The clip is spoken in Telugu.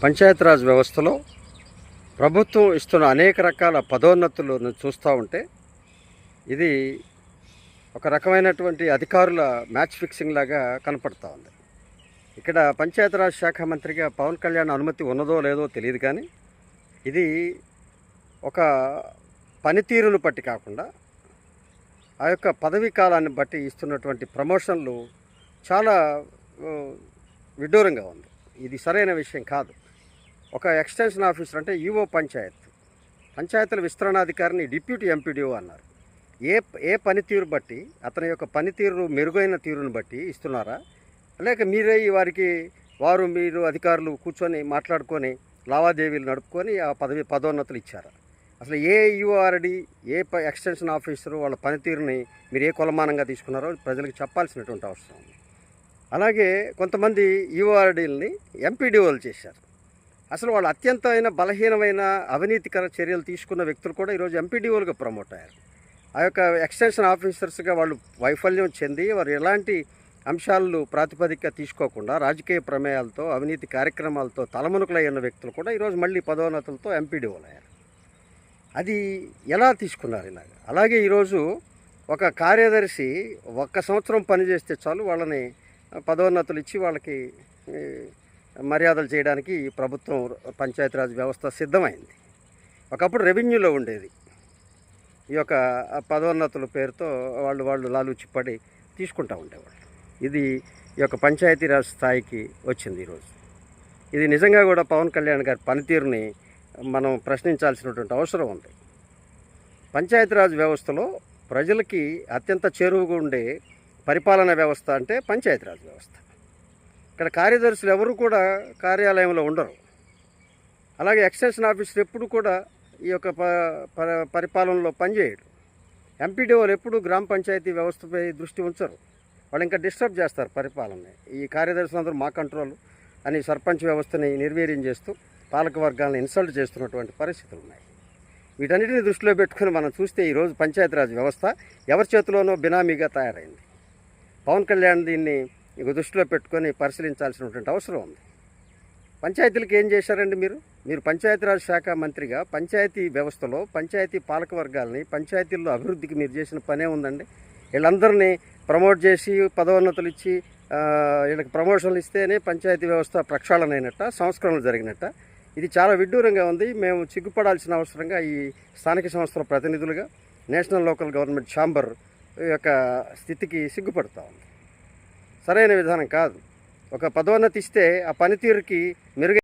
పంచాయతీరాజ్ వ్యవస్థలో ప్రభుత్వం ఇస్తున్న అనేక రకాల పదోన్నతులను చూస్తూ ఉంటే ఇది ఒక రకమైనటువంటి అధికారుల మ్యాచ్ ఫిక్సింగ్ లాగా కనపడుతూ ఉంది. ఇక్కడ పంచాయతీరాజ్ శాఖ మంత్రిగా పవన్ కళ్యాణ్ అనుమతి ఉన్నదో లేదో తెలియదు, కానీ ఇది ఒక పనితీరును బట్టి కాకుండా ఆ యొక్క పదవీ కాలాన్ని బట్టి ఇస్తున్నటువంటి ప్రమోషన్లు చాలా విడ్డూరంగా ఉంది. ఇది సరైన విషయం కాదు. ఒక ఎక్స్టెన్షన్ ఆఫీసర్ అంటే ఈఓ పంచాయతీల విస్తరణాధికారిని డిప్యూటీ ఎంపీడీఓ అన్నారు. ఏ పనితీరు బట్టి, అతని యొక్క పనితీరు మెరుగైన తీరును బట్టి ఇస్తున్నారా, లేక మీరే వారికి మీరు అధికారులు కూర్చొని మాట్లాడుకొని లావాదేవీలు నడుపుకొని ఆ పదోన్నతులు ఇచ్చారా? అసలు ఏ యూఆర్డి, ఎక్స్టెన్షన్ ఆఫీసరు వాళ్ళ పనితీరుని మీరు ఏ కొలమానంగా తీసుకున్నారో ప్రజలకు చెప్పాల్సినటువంటి అవసరం ఉంది. అలాగే కొంతమంది యూఆర్డీలని ఎంపీడీఓలు చేశారు. అసలు వాళ్ళు అత్యంతమైన బలహీనమైన అవినీతికర చర్యలు తీసుకున్న వ్యక్తులు కూడా ఈరోజు ఎంపీడీఓలుగా ప్రమోట్ అయ్యారు. ఆ యొక్క ఎక్స్టెన్షన్ ఆఫీసర్స్గా వాళ్ళు వైఫల్యం చెంది వారు ఎలాంటి అంశాలు ప్రాతిపదిక తీసుకోకుండా రాజకీయ ప్రమేయాలతో అవినీతి కార్యక్రమాలతో తలమునకలైన వ్యక్తులు కూడా ఈరోజు మళ్ళీ పదోన్నతులతో ఎంపీడీఓలు అయ్యారు. అది ఎలా తీసుకున్నారు ఇలాగ? అలాగే ఈరోజు ఒక కార్యదర్శి 1 సంవత్సరం పనిచేస్తే చాలు వాళ్ళని పదోన్నతులు ఇచ్చి వాళ్ళకి మర్యాదలు చేయడానికి ప్రభుత్వం పంచాయతీరాజ్ వ్యవస్థ సిద్ధమైంది. ఒకప్పుడు రెవెన్యూలో ఉండేది ఈ యొక్క పదోన్నతుల పేరుతో వాళ్ళు లాలూచిపడి తీసుకుంటూ ఉండేవాళ్ళు. ఇది ఈ యొక్క పంచాయతీరాజ్ స్థాయికి వచ్చింది ఈరోజు. ఇది నిజంగా కూడా పవన్ కళ్యాణ్ గారి పనితీరుని మనం ప్రశ్నించాల్సినటువంటి అవసరం ఉంది. పంచాయతీరాజ్ వ్యవస్థలో ప్రజలకి అత్యంత చేరువుగా ఉండే పరిపాలనా వ్యవస్థ అంటే పంచాయతీరాజ్ వ్యవస్థ. ఇక్కడ కార్యదర్శులు ఎవరు కూడా కార్యాలయంలో ఉండరు. అలాగే ఎక్స్టెన్షన్ ఆఫీసర్ ఎప్పుడు కూడా ఈ యొక్క పరిపాలనలో పనిచేయడు. ఎంపీడీఓలు ఎప్పుడు గ్రామ పంచాయతీ వ్యవస్థపై దృష్టి ఉంచరు. వాళ్ళు ఇంకా డిస్టర్బ్ చేస్తారు పరిపాలనని. ఈ కార్యదర్శులందరూ మా కంట్రోల్ అని సర్పంచ్ వ్యవస్థని నిర్వీర్యం చేస్తూ పాలక వర్గాలను ఇన్సల్ట్ చేస్తున్నటువంటి పరిస్థితులు ఉన్నాయి. వీటన్నిటిని దృష్టిలో పెట్టుకుని మనం చూస్తే ఈరోజు పంచాయతీరాజ్ వ్యవస్థ ఎవరి చేతిలోనో బినామీగా తయారైంది. పవన్ కళ్యాణ్ దీన్ని దృష్టిలో పెట్టుకొని పరిశీలించాల్సినటువంటి అవసరం ఉంది. పంచాయతీలకు ఏం చేశారండి మీరు పంచాయతీరాజ్ శాఖ మంత్రిగా పంచాయతీ వ్యవస్థలో పంచాయతీ పాలక వర్గాలని పంచాయతీల్లో అభివృద్ధికి మీరు చేసిన పనే ఉందండి? వీళ్ళందరినీ ప్రమోట్ చేసి పదోన్నతులు ఇచ్చి వీళ్ళకి ప్రమోషన్లు ఇస్తేనే పంచాయతీ వ్యవస్థ ప్రక్షాళన అయినట్ట, సంస్కరణలు జరిగినట్ట? ఇది చాలా విడ్డూరంగా ఉంది. మేము సిగ్గుపడాల్సిన అవసరంగా ఈ స్థానిక సంస్థల ప్రతినిధులుగా నేషనల్ లోకల్ గవర్నమెంట్ ఛాంబర్ యొక్క స్థితికి సిగ్గుపడుతూ ఉంది. సరైన విధానం కాదు. ఒక పదోన్నతి ఇస్తే ఆ పనితీరుకి మెరుగైన